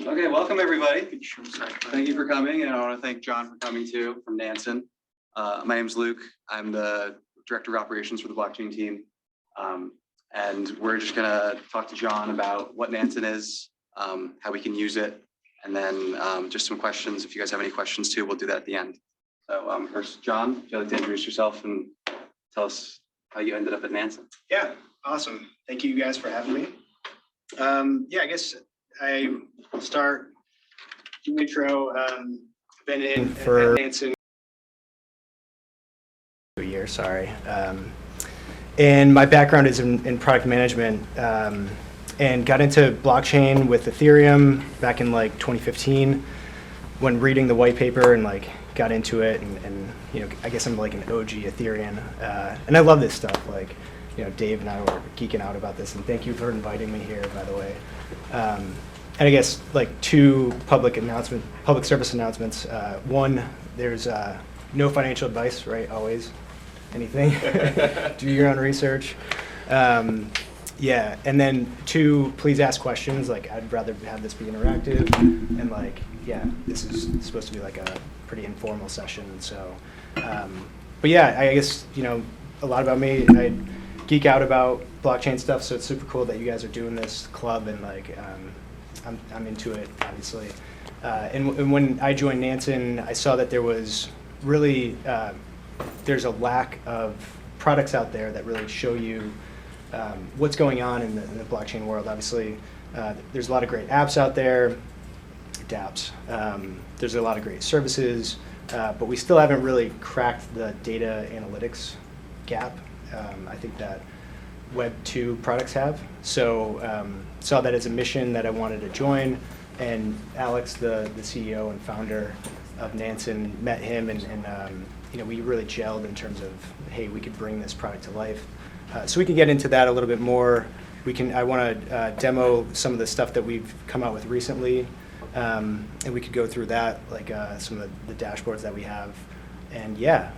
Okay, welcome everybody. Thank you for coming, and I want to thank John for coming too from Nansen. My name is Luke. I'm the Director of Operations for the blockchain team. And we're just gonna talk to John about what Nansen is, how we can use it, and then just some questions. If you guys have any questions too, we'll do that at the end. So first, John, would you like to introduce yourself and tell us how you ended up at Nansen? Yeah, awesome. Thank you guys for having me. Yeah, I guess I will start the intro. Been in for Nansen a year, sorry. And my background is in product management, and got into blockchain with Ethereum back in like 2015 when reading the white paper and like got into it, and you know, I guess I'm like an OG Ethereum, and I love this stuff. Like, you know, Dave and I were geeking out about this, and thank you for inviting me here, by the way. And I guess like two public service announcements. One, there's no financial advice, right? Always, anything. Do your own research. Yeah, and then two, please ask questions. Like, I'd rather have this be interactive, and like, yeah, this is supposed to be like a pretty informal session. So, but yeah, I guess, you know, a lot about me. I geek out about blockchain stuff, so it's super cool that you guys are doing this club, and like, I'm into it, obviously. And when I joined Nansen, I saw that there was really, there's a lack of products out there that really show you what's going on in the blockchain world. Obviously, there's a lot of great apps out there, dApps. There's a lot of great services, but we still haven't really cracked the data analytics gap. I think that Web 2 products have. So saw that as a mission that I wanted to join, and Alex, the CEO and founder of Nansen, met him, and you know, we really gelled in terms of, hey, we could bring this product to life. So we can get into that a little bit more. I want to demo some of the stuff that we've come out with recently, and we could go through that, like some of the dashboards that we have. And yeah,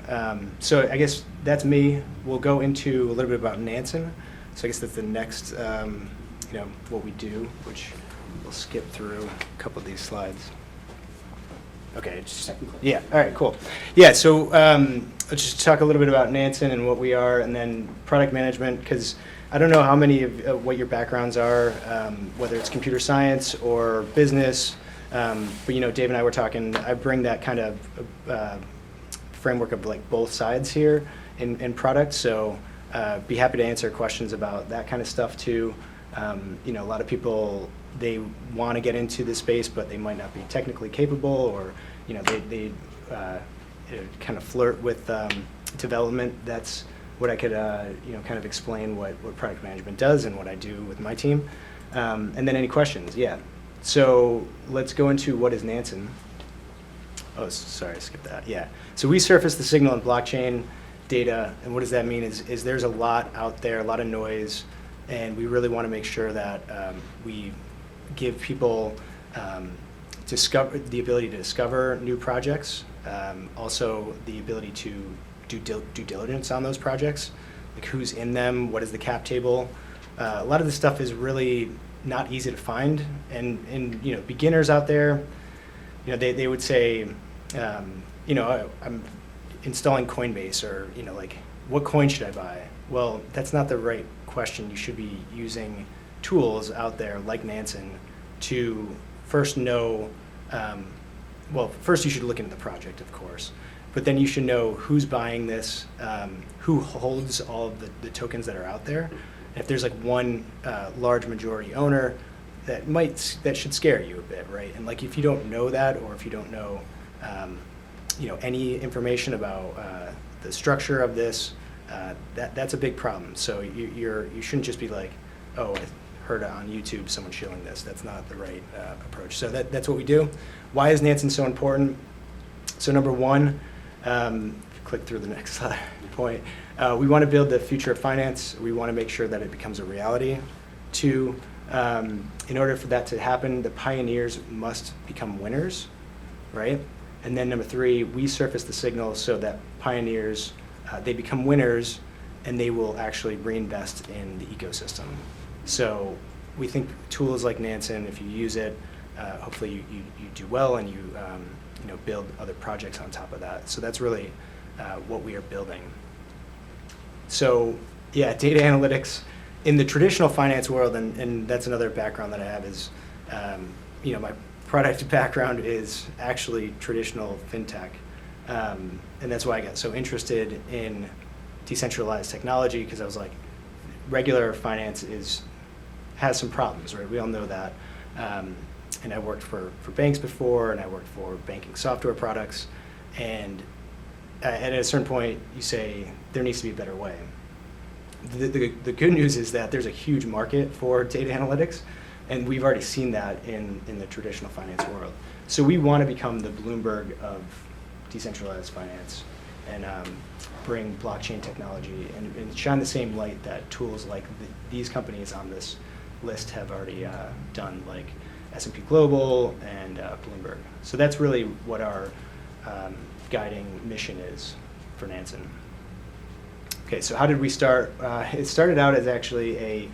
so I guess that's me. We'll go into a little bit about Nansen. So I guess that's the next, you know, what we do, which we'll skip through a couple of these slides. Okay, yeah, all right, cool. Yeah, so let's just talk a little bit about Nansen and what we are, and then product management, because I don't know how many of what your backgrounds are, whether it's computer science or business, but you know, Dave and I were talking, I bring that kind of framework of like both sides here in product, so be happy to answer questions about that kind of stuff too. You know, a lot of people, they want to get into this space, but they might not be technically capable, or you know, they kind of flirt with development. That's what I could you know, kind of explain what product management does and what I do with my team. And then any questions? Yeah. So let's go into what is Nansen. Oh, sorry, I skipped that. Yeah. So we surface the signal in blockchain data, and what does that mean is there's a lot out there, a lot of noise, and we really want to make sure that we give people the ability to discover new projects, also the ability to do due diligence on those projects, like who's in them, what is the cap table. A lot of this stuff is really not easy to find, and you know, beginners out there, you know, they would say, you know, I'm installing Coinbase, or you know, like, what coin should I buy? Well, that's not the right question. You should be using tools out there like Nansen to first know, well, first you should look into the project, of course, but then you should know who's buying this, who holds all of the tokens that are out there. And if there's like one large majority owner, that should scare you a bit, right? And like, if you don't know that, or if you don't know, you know, any information about the structure of this, that's a big problem. So you shouldn't just be like, oh, I heard on YouTube someone shilling this. That's not the right approach. So that's what we do. Why is Nansen so important? So number one, click through the next slide point. We want to build the future of finance. We want to make sure that it becomes a reality. Two, in order for that to happen, the pioneers must become winners, right? And then number three, we surface the signal so that pioneers, they become winners, and they will actually reinvest in the ecosystem. So we think tools like Nansen, if you use it, hopefully you do well and you build other projects on top of that. So that's really what we are building. So yeah, data analytics in the traditional finance world, and that's another background that I have is, my product background is actually traditional fintech. And that's why I got so interested in decentralized technology, because I was like, regular finance has some problems, right? We all know that. And I worked for banks before, and I worked for banking software products. And at a certain point, you say, there needs to be a better way. The good news is that there's a huge market for data analytics, and we've already seen that in the traditional finance world. So we want to become the Bloomberg of decentralized finance and bring blockchain technology and shine the same light that tools like these companies on this list have already done, like S&P Global and Bloomberg. So that's really what our guiding mission is for Nansen. Okay, so how did we start? It started out as actually a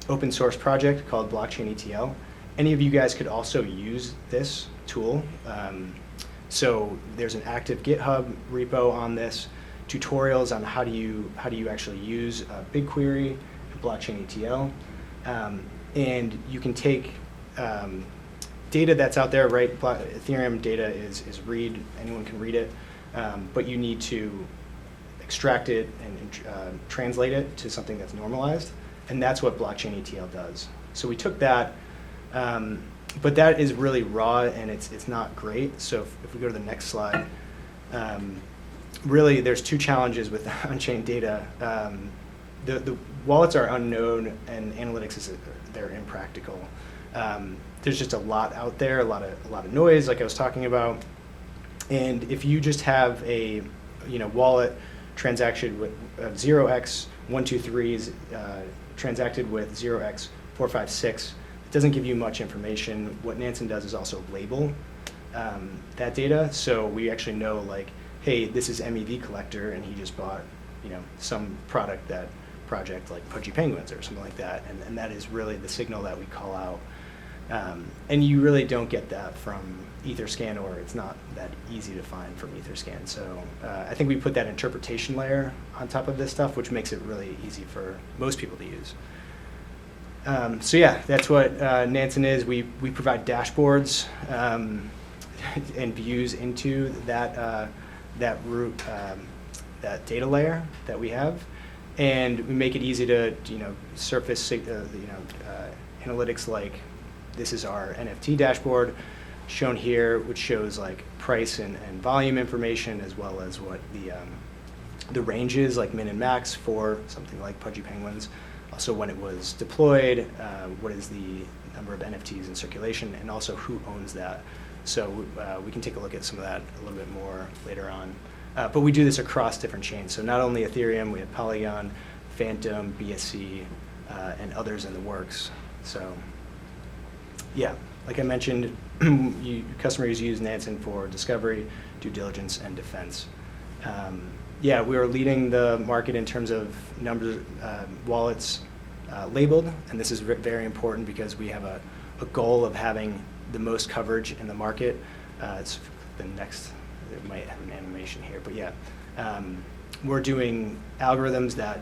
open source project called Blockchain ETL. Any of you guys could also use this tool. So there's an active GitHub repo on this, tutorials on how do you actually use BigQuery, Blockchain ETL, and you can take data that's out there, right? Ethereum data is read, anyone can read it, but you need to extract it and translate it to something that's normalized, and that's what Blockchain ETL does. So we took that, but that is really raw and it's not great. So if we go to the next slide, really there's two challenges with on-chain data. The wallets are unknown and analytics they're impractical. There's just a lot out there, a lot of noise, like I was talking about. And if you just have a wallet transaction with 0x123 is transacted with 0x456, it doesn't give you much information. What Nansen does is also label that data, so we actually know, like, hey, this is MEV collector, and he just bought some project like Pudgy Penguins or something like that, and that is really the signal that we call out. And you really don't get that from Etherscan, or it's not that easy to find from Etherscan. So I think we put that interpretation layer on top of this stuff, which makes it really easy for most people to use. So yeah, that's what Nansen is. We provide dashboards and views into that that data layer that we have, and we make it easy to surface analytics like. This is our Nft Dashboard shown here, which shows like price and volume information, as well as what the range is, like min and max for something like Pudgy Penguins. Also when it was deployed, what is the number of NFTs in circulation, and also who owns that. So we can take a look at some of that a little bit more later on. But we do this across different chains. So not only Ethereum, we have Polygon, Phantom, BSC, and others in the works. So. Yeah, like I mentioned, customers use Nansen for discovery, due diligence, and defense. Yeah, we are leading the market in terms of numbers wallets labeled, and this is very important because we have a goal of having the most coverage in the market. It's the next, it might have an animation here, but yeah. We're doing algorithms that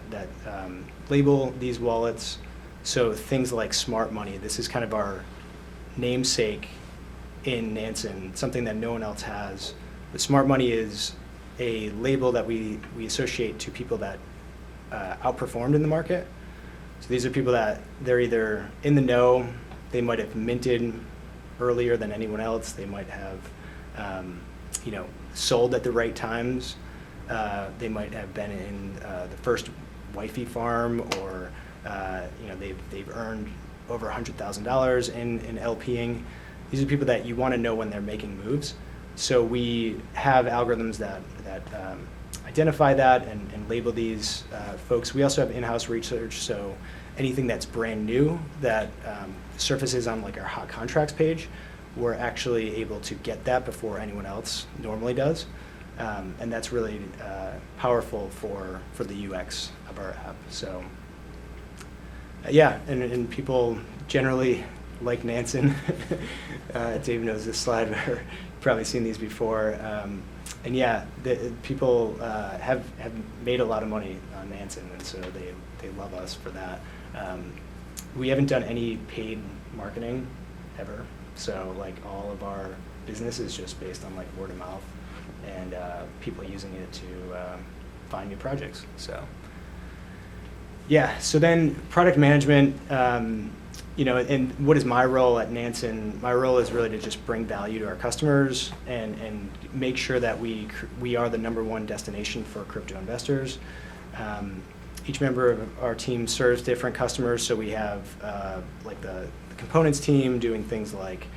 label these wallets. So things like smart money, this is kind of our namesake in Nansen, something that no one else has. The smart money is a label that we associate to people that outperformed in the market. So these are people that they're either in the know, they might have minted earlier than anyone else, they might have sold at the right times, they might have been in the first wifey farm, or they've earned over $100,000 in LPing. These are people that you want to know when they're making moves. So we have algorithms that identify that and label these folks. We also have in-house research, so anything that's brand new that surfaces on like our hot contracts page, we're actually able to get that before anyone else normally does. And that's really powerful for the UX of our app. So yeah, and people generally like Nansen. Dave knows this slide. We've probably seen these before. And yeah, people have made a lot of money on Nansen, and so they love us for that. We haven't done any paid marketing ever, so like all of our business is just based on like word of mouth and people using it to find new projects. So yeah, so then product management, and what is my role at Nansen? My role is really to just bring value to our customers and make sure that we are the #1 destination for crypto investors. Each member of our team serves different customers, so we have like the components team doing things like,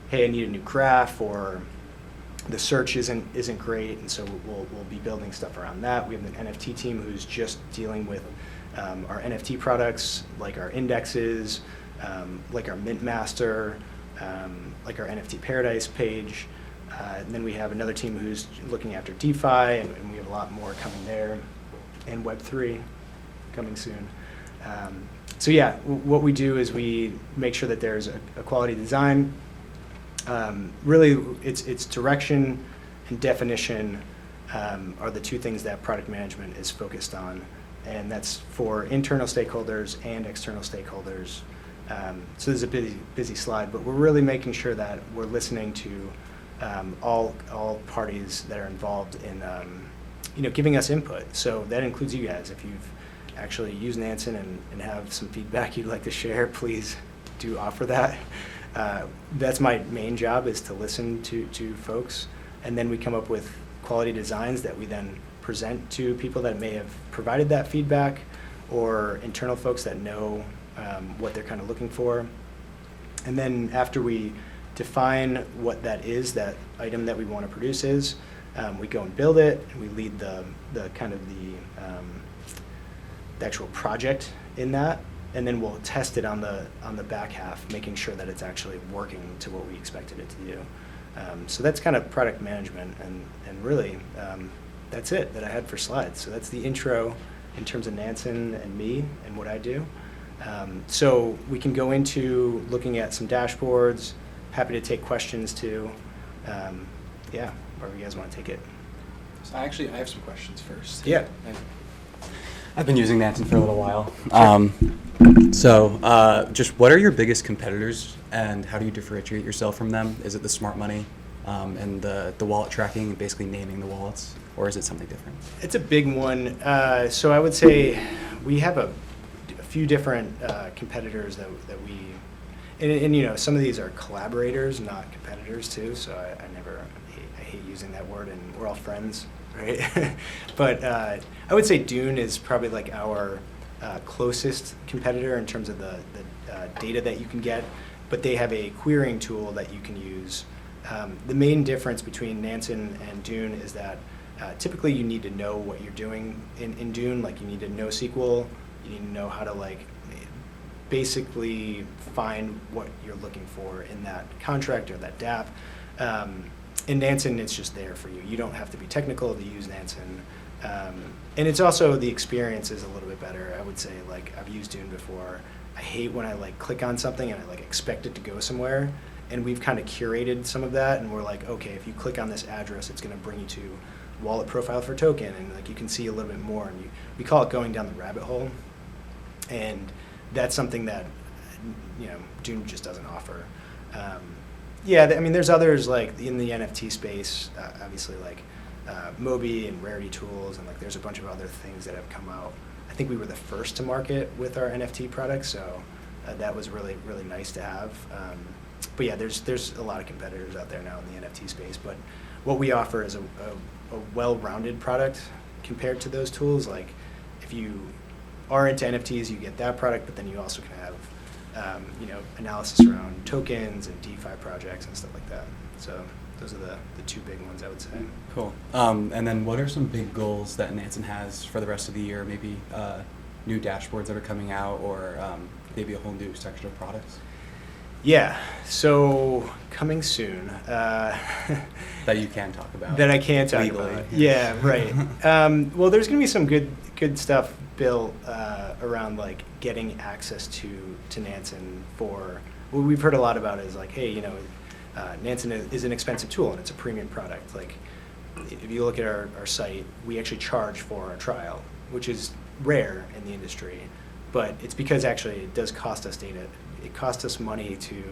hey, I need a new graph, or the search isn't great, and so we'll be building stuff around that. We have an NFT team who's just dealing with our NFT products, like our indexes, like our Mint Master, like our NFT Paradise page. And then we have another team who's looking after DeFi, and we have a lot more coming there, and Web3 coming soon. So yeah, what we do is we make sure that there's a quality design. Really, it's direction and definition are the two things that product management is focused on, and that's for internal stakeholders and external stakeholders. So this is a busy slide, but we're really making sure that we're listening to all parties that are involved in giving us input. So that includes you guys. If you've actually used Nansen and have some feedback you'd like to share, please do offer that. That's my main job, is to listen to folks, and then we come up with quality designs that we then present to people that may have provided that feedback, or internal folks that know what they're kind of looking for. And then after we define what that is, that item that we want to produce is, we go and build it, and we lead the kind of the actual project in that, and then we'll test it on the back half, making sure that it's actually working to what we expected it to do. So that's kind of product management, and really that's it that I had for slides. So that's the intro in terms of Nansen and me and what I do. So we can go into looking at some dashboards. Happy to take questions too. Yeah, wherever you guys want to take it. So I have some questions first. Yeah. I've been using Nansen for a little while. Just what are your biggest competitors, and how do you differentiate yourself from them? Is it the smart money and the wallet tracking, basically naming the wallets, or is it something different? It's a big one. So I would say we have a few different competitors that we, and some of these are collaborators, not competitors too. So I hate using that word, and we're all friends, right? But I would say Dune is probably like our closest competitor in terms of the data that you can get, but they have a querying tool that you can use. The main difference between Nansen and Dune is that typically you need to know what you're doing in Dune. Like, you need to know SQL, you need to know how to basically find what you're looking for in that contract or that dApp. In Nansen, it's just there for you. You don't have to be technical to use Nansen. And it's also, the experience is a little bit better. I would say, I've used Dune before. I hate when I click on something and I expect it to go somewhere. And we've kind of curated some of that, and we're like, okay, if you click on this address, it's going to bring you to wallet profile for token, and you can see a little bit more. And we call it going down the rabbit hole. And that's something that Dune just doesn't offer. There's others in the NFT space, obviously Moby and Rarity Tools, and there's a bunch of other things that have come out. I think we were the first to market with our NFT products, so that was really, really nice to have. But yeah, there's a lot of competitors out there now in the NFT space, but what we offer is a well-rounded product compared to those tools. If you are into NFTs, you get that product, but then you also can have analysis around tokens and DeFi projects and stuff like that. So those are the two big ones, I would say. Cool. And then what are some big goals that Nansen has for the rest of the year? Maybe new dashboards that are coming out, or maybe a whole new section of products? Yeah, so coming soon. That you can talk about. That I can talk legally. about. Yeah, right. Well, there's going to be some good stuff built around getting access to Nansen for what we've heard a lot about is like, hey, Nansen is an expensive tool and it's a premium product. Like, if you look at our site, we actually charge for our trial, which is rare in the industry, but it's because actually it does cost us data. It costs us money to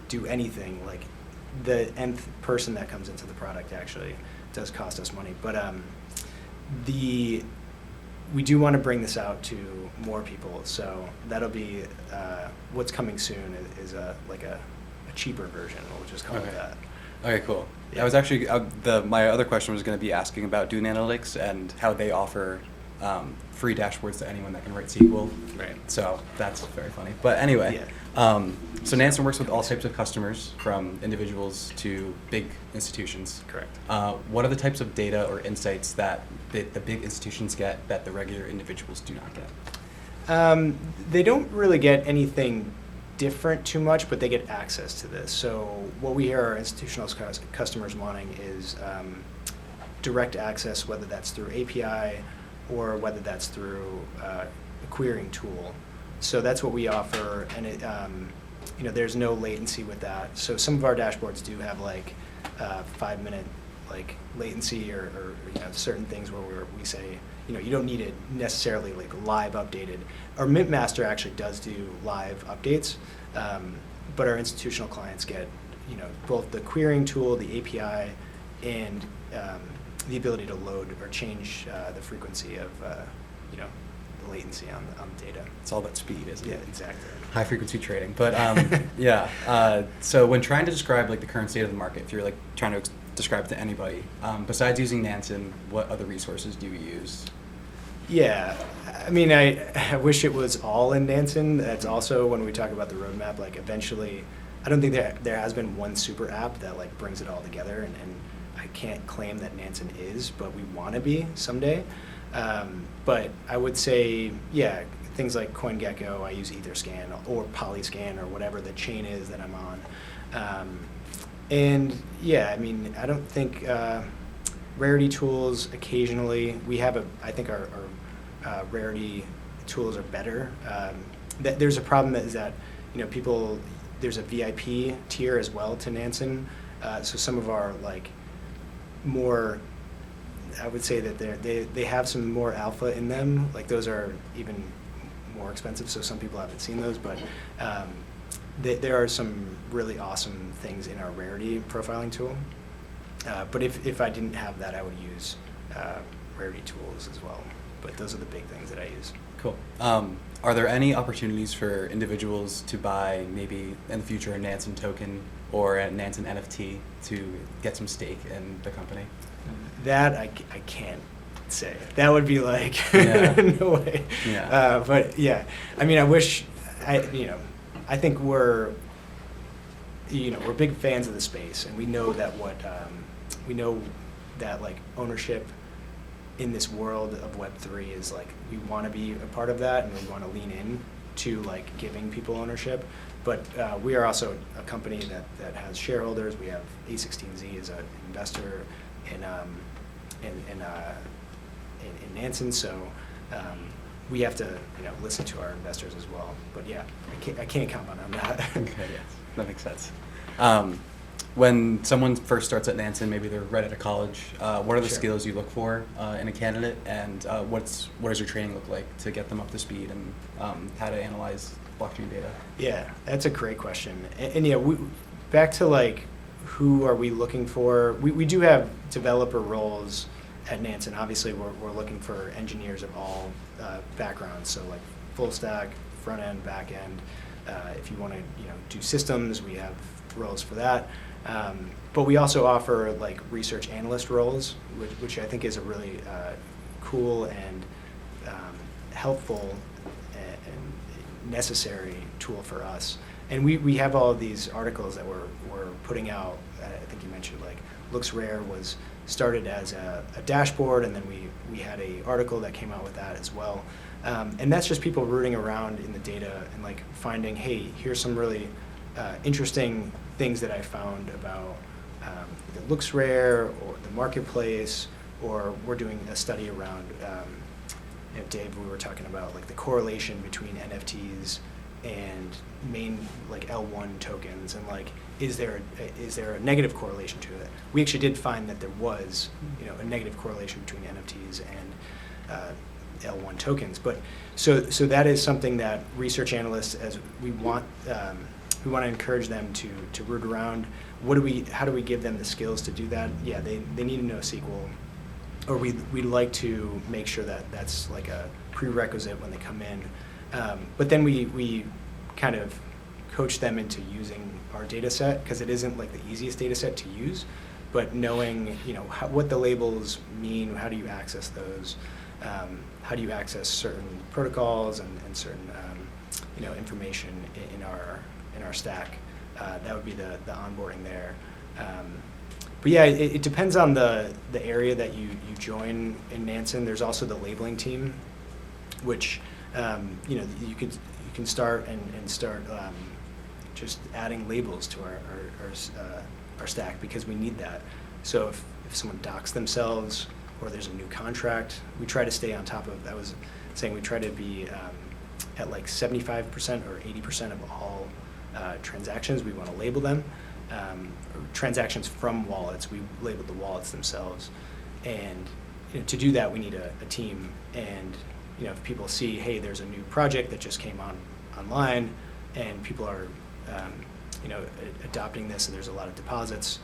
do anything. Like, the nth person that comes into the product actually does cost us money. But we do want to bring this out to more people, so that'll be what's coming soon is a cheaper version. We'll just call it that. Okay, cool. Yeah. I was actually my other question was going to be asking about Dune Analytics and how they offer free dashboards to anyone that can write SQL. Right. So that's very funny. But anyway, so Nansen works with all types of customers, from individuals to big institutions. Correct. What are the types of data or insights that the big institutions get that the regular individuals do not get? They don't really get anything different too much, but they get access to this. So what we hear our institutional customers wanting is direct access, whether that's through API or whether that's through a querying tool. So that's what we offer, and it, there's no latency with that. So some of our dashboards do have like 5-minute like latency or certain things where we say, you don't need it necessarily like live updated. Our Mint Master actually does do live updates, but our institutional clients get, both the querying tool, the API, and the ability to load or change the frequency of, the latency on the data. It's all about speed, isn't Yeah, it? exactly. High frequency trading. But so when trying to describe like the current state of the market, if you're like trying to describe it to anybody, besides using Nansen, what other resources do you use? Yeah, I mean, I wish it was all in Nansen. That's also when we talk about the roadmap, like eventually, I don't think there has been one super app that like brings it all together, and I can't claim that Nansen is, but we want to be someday. But I would say, yeah, things like CoinGecko, I use Etherscan or Polyscan or whatever the chain is that I'm on. And yeah, I mean, I don't think rarity tools occasionally, I think our rarity tools are better. There's a problem that is that, there's a VIP tier as well to Nansen. So some of our like more, I would say that they have some more alpha in them. Like those are even more expensive, so some people haven't seen those, but there are some really awesome things in our rarity profiling tool. But if I didn't have that, I would use rarity tools as well. But those are the big things that I use. Cool. Are there any opportunities for individuals to buy maybe in the future a Nansen token or a Nansen NFT to get some stake in the company? That I can't say. That would be like, Yeah. no way. Yeah. But yeah, I mean, I think we're big fans of the space, and we know that like ownership in this world of Web3 is like, we want to be a part of that, and we want to lean in to like giving people ownership. But we are also a company that has shareholders. We have A16Z as an investor in Nansen, so we have to listen to our investors as well. But yeah, I can't comment on that. Okay, yes, that makes sense. When someone first starts at Nansen, maybe they're right out of college, what are the Sure. skills you look for in a candidate, and what does your training look like to get them up to speed, and how to analyze blockchain data? Yeah, that's a great question. And yeah, back to like, who are we looking for? We do have developer roles at Nansen. Obviously, we're looking for engineers of all backgrounds, so like full stack, front end, back end. If you want to do systems, we have roles for that. But we also offer like research analyst roles, which I think is a really cool and helpful and necessary tool for us. And we have all of these articles that we're putting out. I think you mentioned like Looks Rare was started as a dashboard, and then we had a article that came out with that as well. And that's just people rooting around in the data and like finding, hey, here's some really interesting things that I found about either Looks Rare or the marketplace, or we're doing a study around, Dave, we were talking about like the correlation between NFTs and main like L1 tokens, and like is there a negative correlation to it? We actually did find that there was, a negative correlation between NFTs and L1 tokens. But so that is something that research analysts, as we want to encourage them to root around. How do we give them the skills to do that? Yeah, they need to know SQL, or we'd like to make sure that that's like a prerequisite when they come in. But then we kind of coach them into using our data set, because it isn't like the easiest data set to use, but knowing what the labels mean, how do you access those, how do you access certain protocols and certain information in our stack. That would be the onboarding there. But yeah, it depends on the area that you join in Nansen. There's also the labeling team, which you can start and start just adding labels to our stack, because we need that. So if someone docks themselves or there's a new contract, we try to stay on top of. I was saying we try to be at like 75% or 80% of all transactions. We want to label them. Transactions from wallets, we label the wallets themselves, and to do that we need a team. And if people see, hey, there's a new project that just came online, and people are adopting this, and there's a lot of deposits,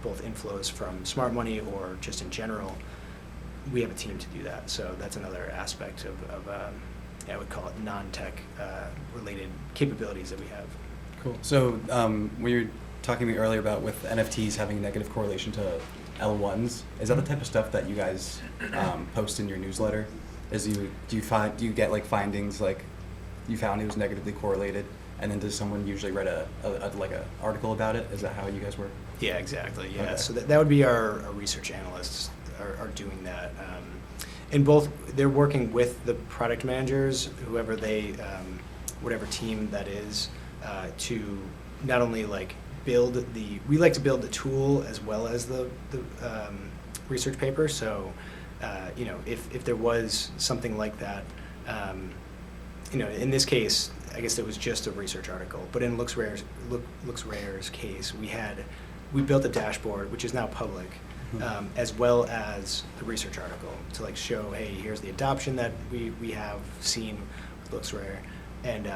both inflows from smart money or just in general, we have a team to do that. So that's another aspect of I would call it non-tech related capabilities that we have. Cool. So when you were talking to me earlier about with NFTs having a negative correlation to L1s, is that the type of stuff that you guys post in your newsletter? Do you get like findings like you found it was negatively correlated, and then does someone usually write a article about it? Is that how you guys work? Yeah, exactly. Yeah. Okay. So that would be our research analysts are doing that. And both, they're working with the product managers, whoever whatever team that is, to not only like we like to build the tool as well as the research paper. So, if there was something like that, in this case, I guess it was just a research article. But in LooksRare's case, we built a dashboard, which is now public, as well as the research article, to like show, hey, here's the adoption that we have seen with LooksRare, and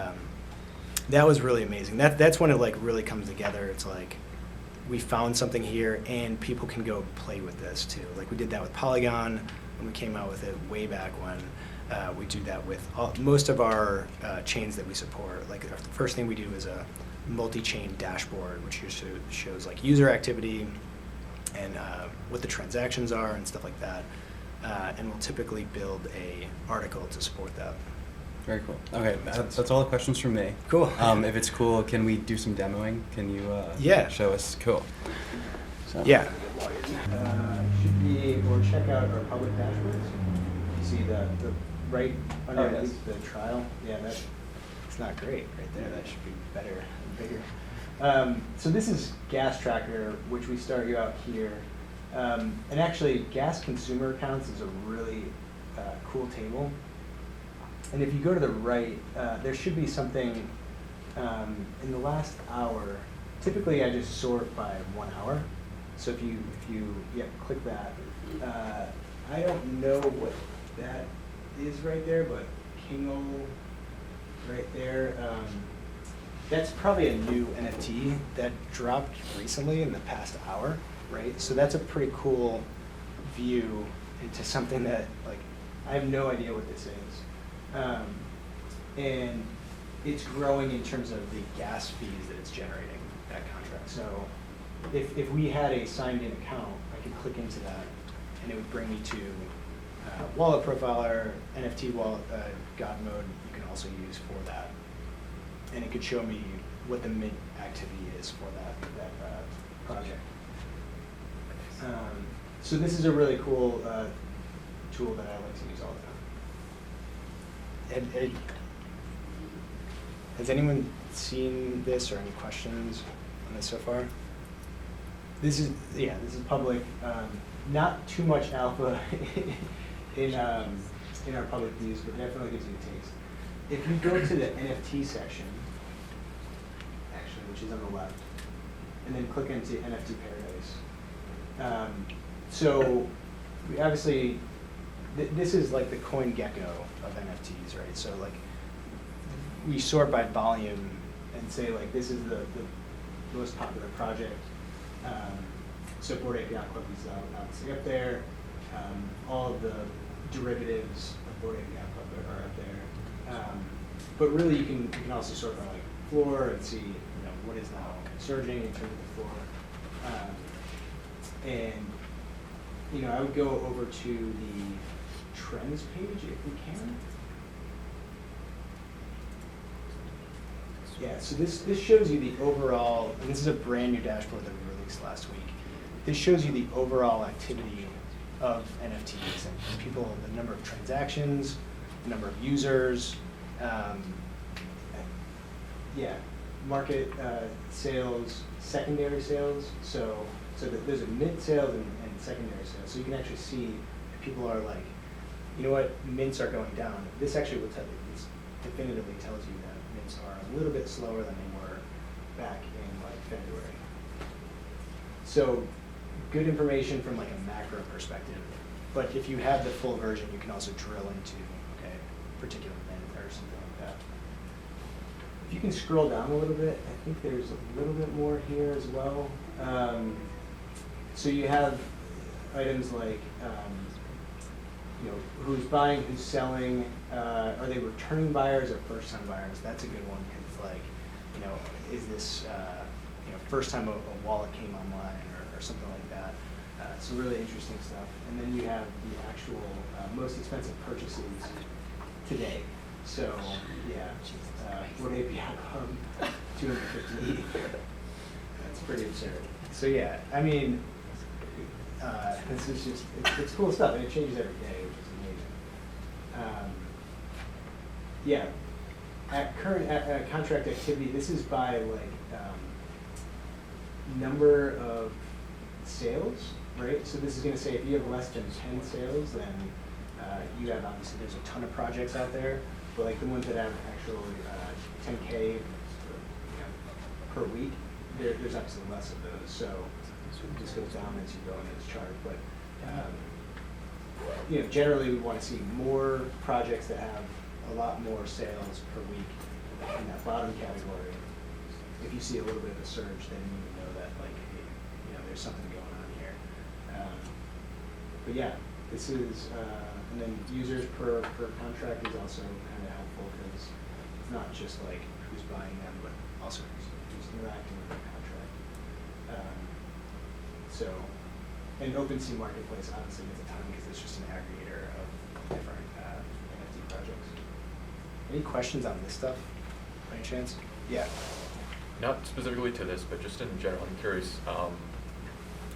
that was really amazing. That's when it like really comes together. It's like we found something here, and people can go play with this too. Like we did that with Polygon when we came out with it way back when. We do that with most of our chains that we support. Like the first thing we do is a multi-chain dashboard, which shows like user activity and what the transactions are and stuff like that. And we'll typically build a article to support that. Very cool. Okay, that's all the questions from me. Cool. If it's cool, can we do some demoing? Can you show us? Cool. So. Yeah. Should be, or check out our public dashboards. You see the right underneath the trial. Yeah, it's not great right there. That should be better and bigger. So this is gas tracker, which we start you out here. And actually, gas consumer accounts is a really cool table. And if you go to the right, there should be something in the last hour. Typically, I just sort by 1 hour. So if you click that. I don't know what that is right there, but Kingle right there. That's probably a new NFT that dropped recently in the past hour, right? So that's a pretty cool view into something that, like, I have no idea what this is. And it's growing in terms of the gas fees that it's generating, that contract. So if we had a signed in account, I could click into that and it would bring me to wallet profiler, NFT wallet, God mode you can also use for that. And it could show me what the mint activity is for that project. So this is a really cool tool that I like to use all the time. Has anyone seen this or any questions on this so far? This is public. Not too much alpha in our public views, but definitely gives you a taste. if you go to the NFT section, actually, which is on the left, and then click into NFT Paradise. So we obviously, this is like the coin gecko of NFTs, right? So like we sort by volume and say like this is the most popular project. So Bored Ape Yacht Club is obviously up there. All of the derivatives of Bored Ape Yacht Club are up there. But really, you can also sort by like floor and see what is now surging in terms of the floor. And I would go over to the trends page if we can. Yeah, so this shows you the overall, and this is a brand new dashboard that we released last week. This shows you the overall activity of NFTs and people, the number of transactions, the number of users, market sales, secondary sales. So there's a mint sales and secondary sales. So you can actually see if people are like, you know what, mints are going down. This actually will tell you, this definitively tells you that mints are a little bit slower than they were back in like February. So good information from like a macro perspective. But if you have the full version, you can also drill into particular mint or something like that. If you can scroll down a little bit, I think there's a little bit more here as well. So you have items like who's buying, who's selling, are they returning buyers or first-time buyers? That's a good one because is this first time a wallet came online or something like that. So really interesting stuff. And then you have the actual most expensive purchases today. So Bored Ape Yacht Club, 250. That's pretty absurd. So yeah, I mean, this is just, it's cool stuff, and it changes every day, which is amazing. At current contract activity, this is by like number of sales, right? So this is going to say if you have less than 10 sales, then you have, obviously there's a ton of projects out there, but like the ones that have actual 10K per week, there's obviously less of those. So it just goes down as you go into this chart. But generally we want to see more projects that have a lot more sales per week in that bottom category. If you see a little bit of a surge, then you know that there's something going on here. But yeah, this is, and then users per contract is also kind of helpful because it's not just like who's buying them, but also who's interacting with the contract. And OpenSea Marketplace obviously gets a ton because it's just an aggregator of different NFT projects. Any questions on this stuff, by any chance? Yeah. Not specifically to this, but just in general, I'm curious.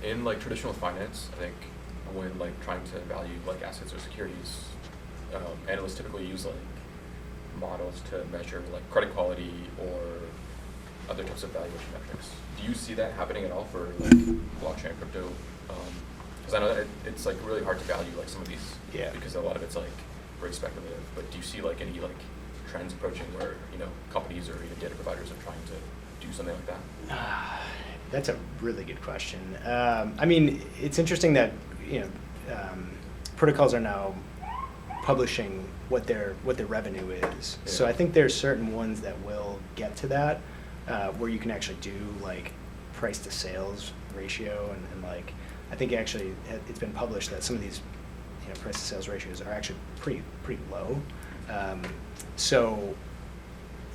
In like traditional finance, I think when like trying to value like assets or securities, analysts typically use like models to measure like credit quality or other types of valuation metrics. Do you see that happening at all for like blockchain and crypto? Because I know that it's like really hard to value like some of these because a lot of it's like very speculative. But do you see like any like trends approaching where companies or even data providers are trying to do something like that? That's a really good question. I mean, it's interesting that protocols are now publishing what their revenue is. Yeah. So I think there's certain ones that will get to that, where you can actually do like price to sales ratio and like I think actually it's been published that some of these price to sales ratios are actually pretty low. So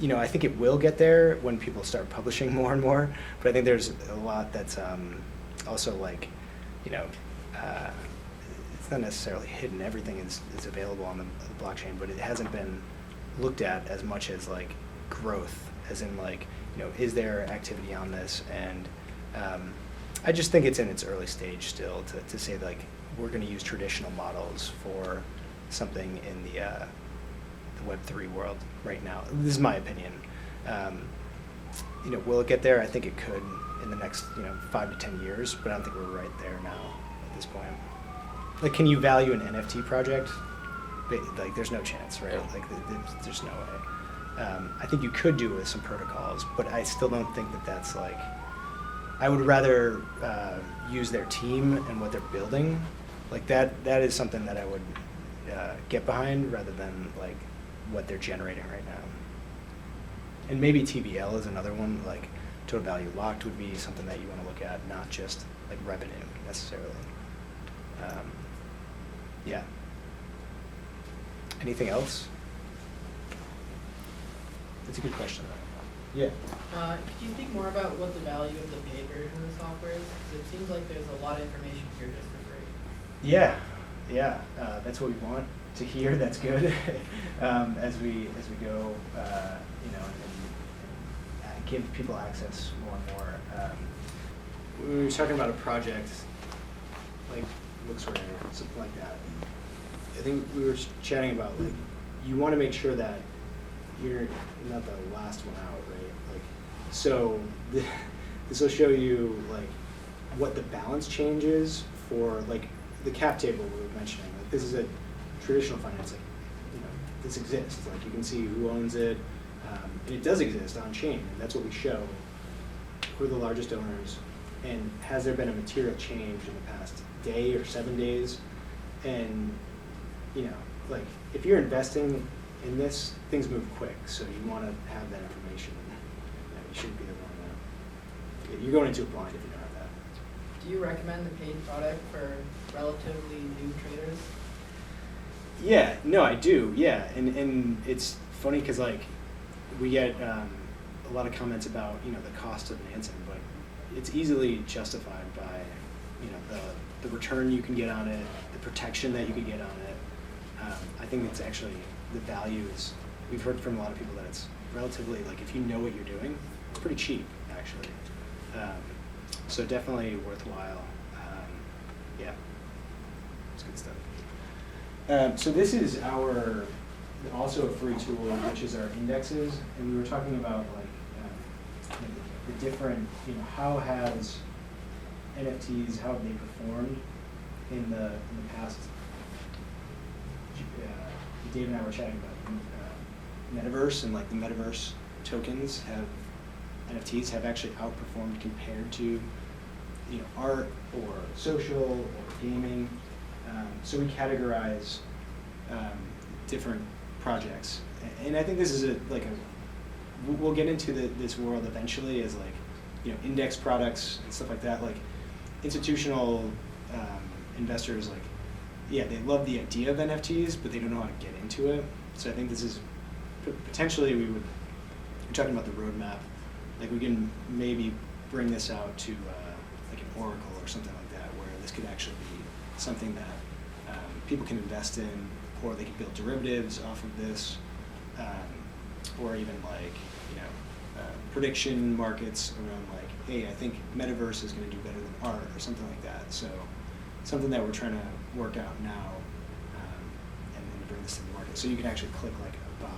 I think it will get there when people start publishing more and more, but I think there's a lot that's also like, it's not necessarily hidden. Everything is available on the blockchain, but it hasn't been looked at as much as like growth, as in like, is there activity on this? And I just think it's in its early stage still to say like, we're going to use traditional models for something in the Web3 world right now. This is my opinion. Will it get there? I think it could in the next 5 to 10 years, but I don't think we're right there now at this point. Like, can you value an NFT project? like there's no chance, right? Yeah. Like there's no way. I think you could do it with some protocols, but I still don't think that that's like. I would rather use their team and what they're building, like that. That is something that I would get behind rather than like what they're generating right now. And maybe TVL is another one. Like total value locked would be something that you want to look at, not just like revenue necessarily. Yeah. Anything else? That's a good question. Yeah. Could you speak more about what the value of the paid version of the software is? Because it seems like there's a lot of information here just for free. Yeah. That's what we want to hear. That's good. As we go, and give people access more and more. We were talking about a project like looks rare, something like that. I think we were chatting about like you want to make sure that you're not the last one out, right? Like, so this will show you like what the balance change is for like the cap table we were mentioning. Like this is a traditional finance, like, this exists. Like you can see who owns it, and it does exist on chain, and that's what we show. Who are the largest owners, and has there been a material change in the past day or 7 days? And like if you're investing in this, things move quick, so you want to have that information. You shouldn't be the one that you're going into a blind if you don't have that. Do you recommend the paid product for relatively new traders? Yeah, no, I do. Yeah, and it's funny because like we get a lot of comments about the cost of Nansen, but it's easily justified by the return you can get on it, the protection that you can get on it. I think it's actually the value is. We've heard from a lot of people that it's relatively like if you know what you're doing, it's pretty cheap actually. So definitely worthwhile. Yeah, it's good stuff. So this is our also a free tool, which is our indexes, and we were talking about like the different, how has NFTs, how have they performed in the past? Dave and I were chatting about metaverse, and like the metaverse tokens NFTs have actually outperformed compared to art or social or gaming. So we categorize different projects, and I think this is we'll get into this world eventually as like index products and stuff like that. Like institutional investors, like they love the idea of NFTs, but they don't know how to get into it. So I think this is potentially we're talking about the roadmap. Like we can maybe bring this out to like an Oracle or something like that, where this could actually be something that people can invest in, or they can build derivatives off of this, or even like prediction markets around like, hey, I think metaverse is going to do better than art or something like that. So something that we're trying to work out now, and then bring this to the market. So you can actually click like buy.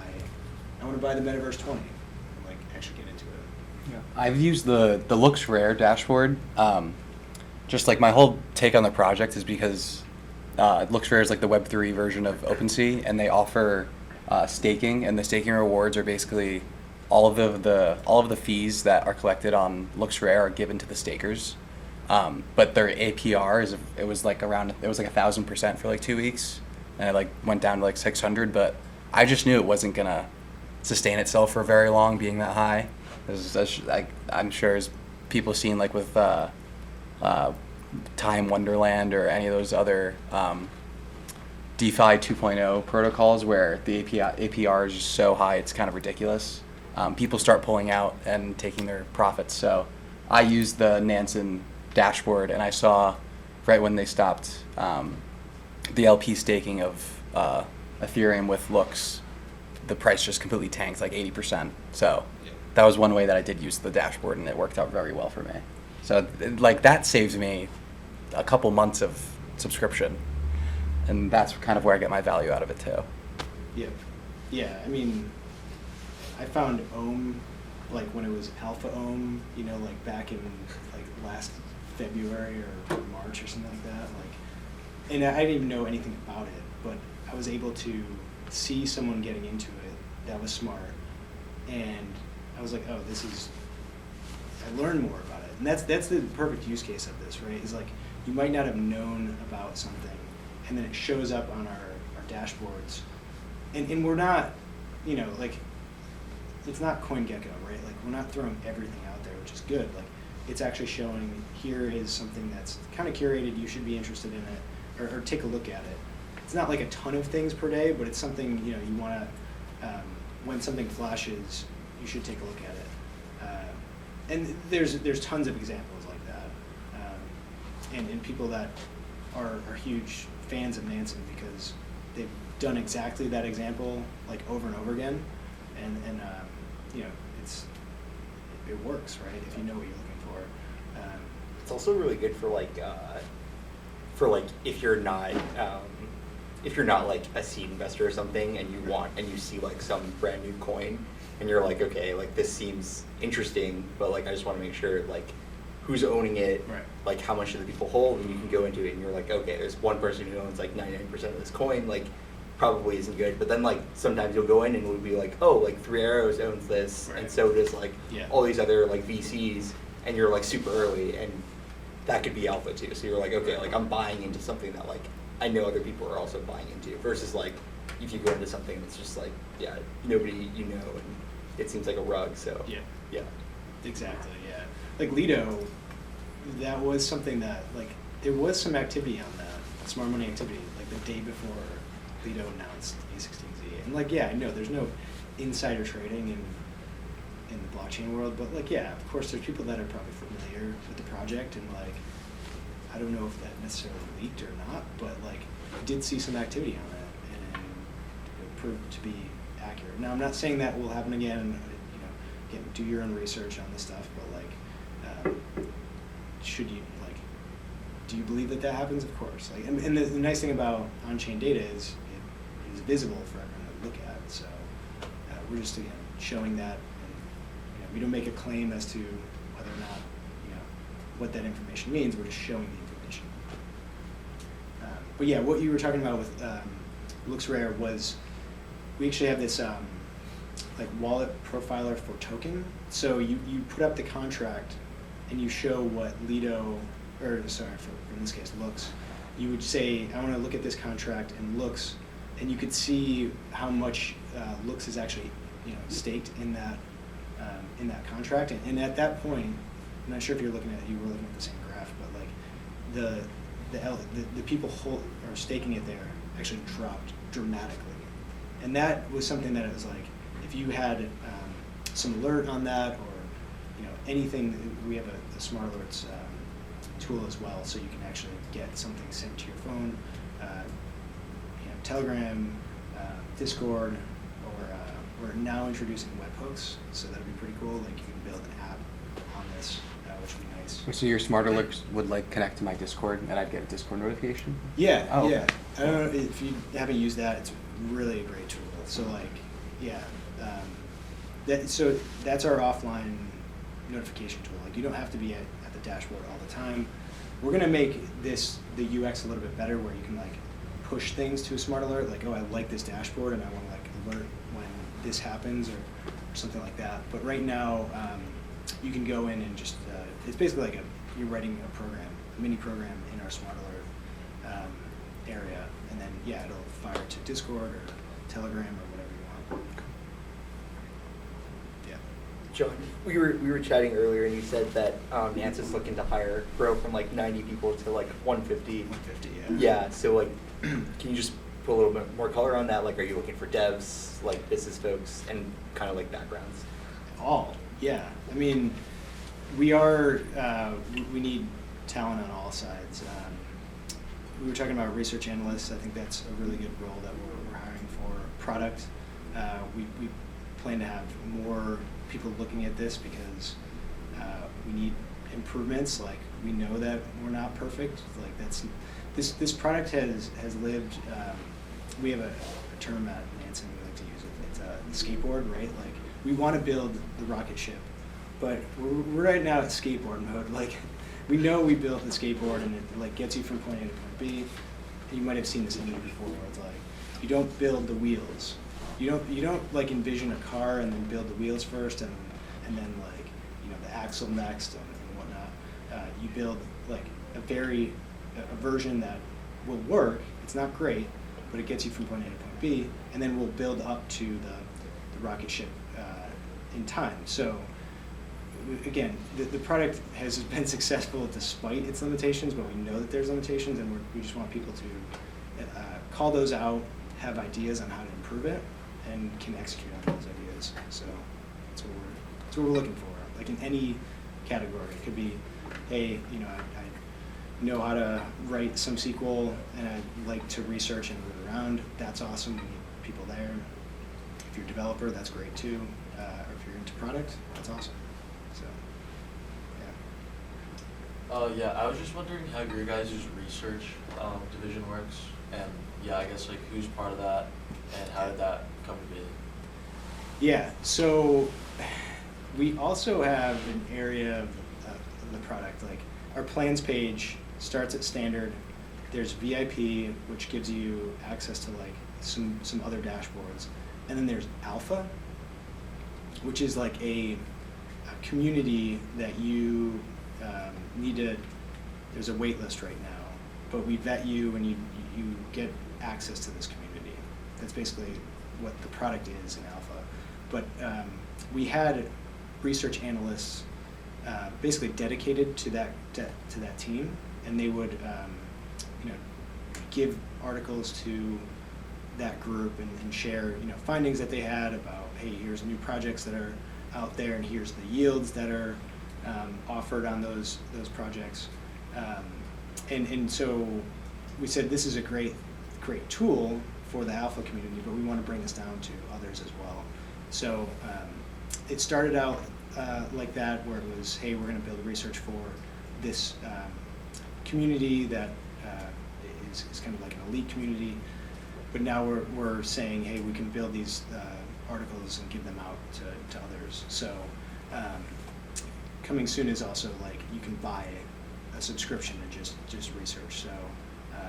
I want to buy the Metaverse 20, and like actually get into it. Yeah. I've used the Looks Rare dashboard. Just like my whole take on the project is because Looks Rare is like the Web3 version of OpenSea, and they offer staking, and the staking rewards are basically all of the fees that are collected on Looks Rare are given to the stakers. But their APR it was like 1,000% for like 2 weeks, and it like went down to like 600. But I just knew it wasn't gonna sustain itself for very long, being that high. I'm sure as people seen like with Time Wonderland or any of those other DeFi 2.0 protocols where the APR is just so high, it's kind of ridiculous. People start pulling out and taking their profits. So I used the Nansen dashboard, and I saw right when they stopped the LP staking of Ethereum with Looks, the price just completely tanked like 80%. So that was one way that I did use the dashboard, and it worked out very well for me. So like that saves me a couple months of subscription, and that's kind of where I get my value out of it too. Yeah. I mean, I found Ohm like when it was Alpha Ohm, like back in like last February or March or something like that. Like, and I didn't even know anything about it, but I was able to see someone getting into it that was smart, and I was like, oh, I learned more about it. And that's the perfect use case of this, right? Is like, you might not have known about something, and then it shows up on our dashboards. And we're not, like, it's not CoinGecko, right? Like, we're not throwing everything out there, which is good. Like, it's actually showing, here is something that's kind of curated, you should be interested in it, or take a look at it. It's not like a ton of things per day, but it's something, you want to, when something flashes, you should take a look at it. And there's tons of examples like that. And people that are huge fans of Nansen because they've done exactly that example like over and over again, and it works, right? If you know what you're looking for. It's also really good for if you're not like a seed investor or something, and you see like some brand new coin, and you're like, okay, like this seems interesting, but like I just want to make sure like who's owning it, Right. like how much do the people hold, and you can go into it and you're like, okay, there's one person who owns like 99% of this coin, like probably isn't good. But then like sometimes you'll go in and it'll be like, oh, like 3 Arrows owns this, Right. and so does like Yeah. all these other like VCs, and you're like super early, and that could be alpha too. So you're like, okay, like I'm buying into something that like I know other people are also buying into, versus like if you go into something that's just like, yeah, nobody and it seems like a rug. So yeah. Exactly, yeah. Like Lido, that was something that, like, there was some activity on that, smart money activity, like the day before Lido announced A16Z. And like, yeah, I know there's no insider trading in the blockchain world, but like, yeah, of course there's people that are probably familiar with the project, and like, I don't know if that necessarily leaked or not, but like, I did see some activity on it, and it proved to be accurate. Now, I'm not saying that will happen again, again, do your own research on this stuff, but like, should you, like, do you believe that happens? Of course. Like, and the nice thing about on-chain data is it is visible for everyone to look at. So we're just, again, showing that, and we don't make a claim as to whether or not, what that information means. We're just showing the information. But yeah, what you were talking about with LooksRare was, we actually have this like wallet profiler for token. So you put up the contract and you show what Lido, or sorry, for in this case Looks, you would say, I want to look at this contract and Looks, and you could see how much Looks is actually staked in that contract. And at that point, I'm not sure if you were looking at the same graph, but like the people are staking it there actually dropped dramatically. And that was something that it was like, if you had some alert on that, or anything, we have a smart alerts tool as well, so you can actually get something sent to your phone, Telegram, Discord, or we're now introducing webhooks, so that'd be pretty cool. Like, you can build an app on this, which would be nice. So your smart alerts would like connect to my Discord, and I'd get a Discord notification? Yeah, Oh, yeah. okay. I don't know if you haven't used that. It's really a great tool. So like, yeah, so that's our offline notification tool. Like, you don't have to be at the dashboard all the time. We're gonna make the UX a little bit better, where you can like push things to a smart alert, like, oh, I like this dashboard and I want to like alert when this happens, or something like that. But right now, you can go in and just it's basically like you're writing a program, a mini program in our smart alert area, and then yeah, it'll fire to Discord or Telegram or whatever you want. Yeah. John, we were chatting earlier, and you said that Nansen's looking to grow from like 90 people to like 150. 150, yeah. Yeah. So like, can you just put a little bit more color on that? Like, are you looking for devs, like business folks, and kind of like backgrounds? All, yeah. I mean, we are, we need talent on all sides. We were talking about research analysts. I think that's a really good role that we're hiring for. Product, we plan to have more people looking at this, because we need improvements. Like, we know that we're not perfect. Like, this product has lived. We have a term at Nansen, we like to use it. It's a skateboard, right? Like, we want to build the rocket ship, but we're right now at skateboard mode. Like, we know we built the skateboard, and it like gets you from point A to point B. And you might have seen this image before, where it's like, You don't build the wheels. You don't like envision a car and then build the wheels first and then like, you know, the axle next and whatnot. You build like a version that will work. It's not great, but it gets you from point A to point B, and then we'll build up to the rocket ship in time. So again, the product has been successful despite its limitations, but we know that there's limitations, and we just want people to call those out, have ideas on how to improve it, and can execute on those ideas. So that's what we're looking for. Like in any category, it could be, hey, you know, I know how to write some SQL, and I like to research and root around. That's awesome. We need people there. If you're a developer, that's great too. Or if you're into product, that's awesome. So, yeah. Yeah, I was just wondering how your guys' research division works, and yeah, I guess like who's part of that, and how did that come to be? Yeah, so we also have an area of the product, like our plans page starts at standard. There's VIP, which gives you access to like some other dashboards, and then there's alpha, which is like a community that you need to. There's a wait list right now, but we vet you and you get access to this community. That's basically what the product is in alpha. But we had research analysts basically dedicated to that team, and they would you know, give articles to that group and share, you know, findings that they had about, hey, here's new projects that are out there, and here's the yields that are offered on those projects. And so we said this is a great tool for the alpha community, but we want to bring this down to others as well. So it started out like that, where it was, hey, we're going to build research for this community that is kind of like an elite community. But now we're saying, hey, we can build these articles and give them out to others. So coming soon is also like you can buy a subscription to just research. So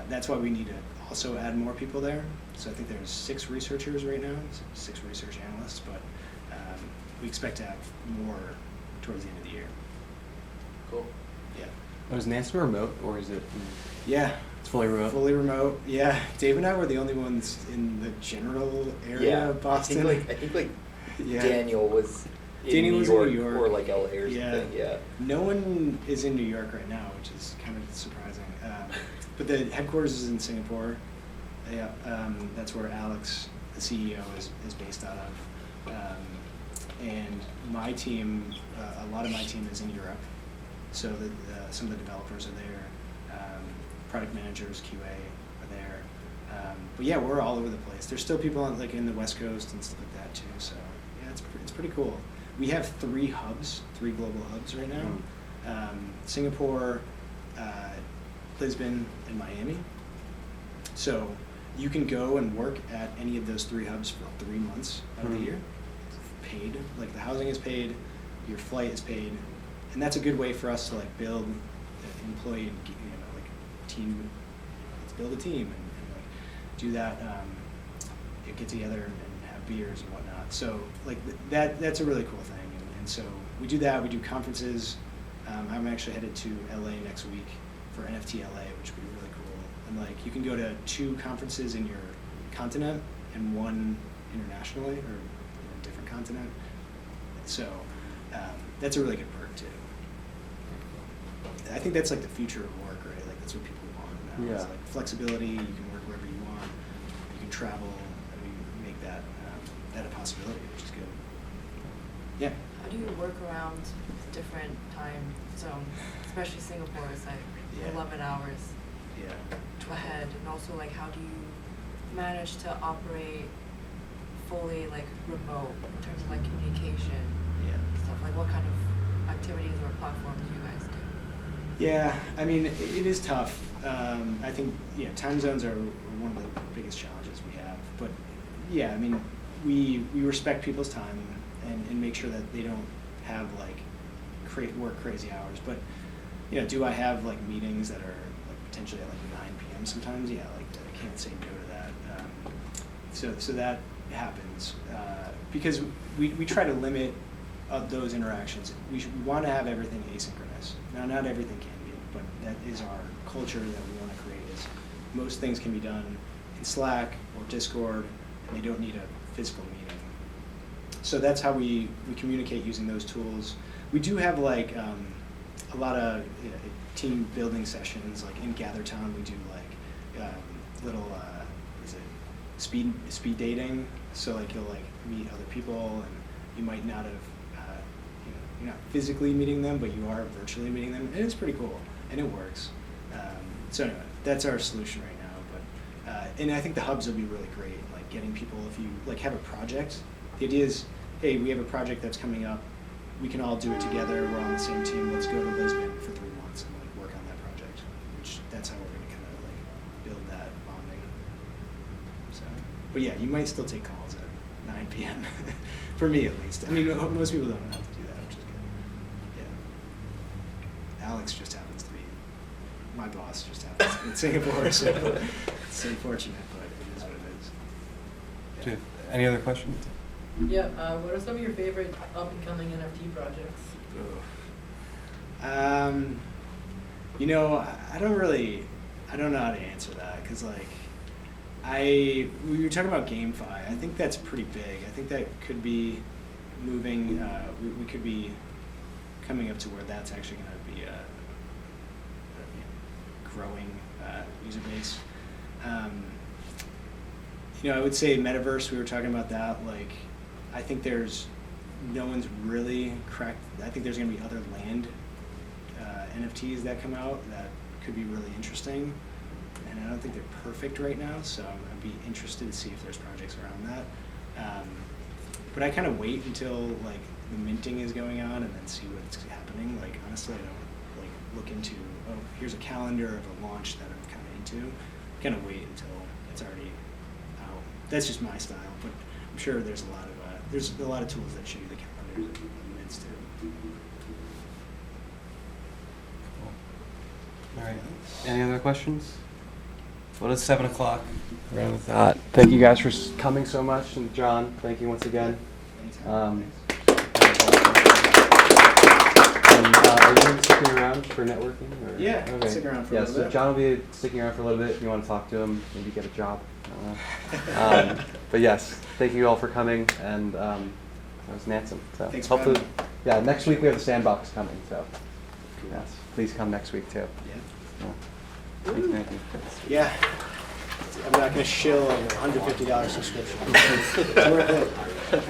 that's why we need to also add more people there. So I think there's 6 researchers right now, 6 research analysts, but we expect to have more towards the end of the year. Cool. Yeah. Oh, is Nansen remote, or is it? Yeah. It's fully remote. Fully remote. Yeah. Dave and I were the only ones in the general area of Boston. I think like Yeah. Daniel was in New York or like LA or something. Yeah. No one is in New York right now, which is kind of surprising. But the headquarters is in Singapore. Yeah, that's where Alex, the CEO, is based out of. And my team, a lot of my team is in Europe. So some of the developers are there. Product managers, QA are there. But yeah, we're all over the place. There's still people on, like in the West Coast and stuff like that too. So yeah, it's pretty cool. We have 3 global hubs right now. Singapore, Lisbon, and Miami. So you can go and work at any of those 3 hubs for 3 months out of the year. Paid, like the housing is paid, your flight is paid, and that's a good way for us to like build an employee, like team. Let's build a team and like do that. Get together and have beers and whatnot. So like that's a really cool thing, and so we do that. We do conferences. I'm actually headed to LA next week for NFT LA, which would be really cool. And like you can go to 2 conferences in your continent and 1 internationally, or different continent. So that's a really good perk too. I think that's like the future of work, right? Like that's what people want now. Yeah. It's like flexibility. You can work wherever you want. You can travel, and we make that a possibility, which is good. Yeah. How do you work around different time zones, especially Singapore is like 11 hours ahead, and also like how do you manage to operate fully like remote in terms of like communication, stuff like what kind of activities or platforms do you guys do? Yeah, I mean it is tough. I think time zones are one of the biggest challenges we have. But yeah, I mean we respect people's time and make sure that they don't have like work crazy hours. But do I have like meetings that are like potentially at like 9 p.m. sometimes? Yeah, like I can't say no to that. so that happens because we try to limit those interactions. We want to have everything asynchronous. Now, not everything can be, but that is our culture that we want to create. Is most things can be done in Slack or Discord, and they don't need a physical meeting. So that's how we communicate using those tools. We do have like a lot of team building sessions. Like in GatherTown, we do like little is it speed dating. So like you'll like meet other people, and you might not have you're not physically meeting them, but you are virtually meeting them. And it's pretty cool, and it works. So anyway, that's our solution right now. But and I think the hubs will be really great. Like getting people, if you like have a project, the idea is, hey, we have a project that's coming up. We can all do it together. We're on the same team. Let's go to Lisbon for 3 months and like work on that project. Which that's how we're gonna kind of like build that bonding. So, but yeah, you might still take calls at 9 p.m. for me at least. I mean, most people don't have to do that, which is good. Yeah. Alex just happens to be my boss. Just happens to be in Singapore, so it's unfortunate, but it is what it is. Yeah. Do you have any other questions? Yeah, what are some of your favorite up-and-coming NFT projects? You know, I don't know how to answer that, because like, we were talking about GameFi. I think that's pretty big. I think that could be moving, we could be coming up to where that's actually going to be a growing user base. You know, I would say metaverse, we were talking about that, like, I think no one's really cracked. I think there's going to be other land NFTs that come out that could be really interesting, and I don't think they're perfect right now, so I'd be interested to see if there's projects around that. But I kind of wait until like the minting is going on and then see what's happening. Like honestly, I don't like look into, oh, here's a calendar of a launch that I'm kind of into. Kind of wait until it's already out. That's just my style, but I'm sure there's a lot of tools that show you the calendars and mints too. All right. Any other questions? Well, it's 7 o'clock. We're done with that. Thank you guys for coming so much, and John, thank you once again. And, are you going to be sticking around for networking? Or? Yeah, okay. stick around for a little so bit. John will be sticking around for a little bit if you want to talk to him, maybe get a job. I don't know. But yes, thank you all for coming, and that was Nansen. So Thanks for hopefully, having me. yeah, next week we have the sandbox coming, so yes, please come next week too. Yeah. Thank you. Yeah. I'm not going to shill a $150 subscription. It's worth it.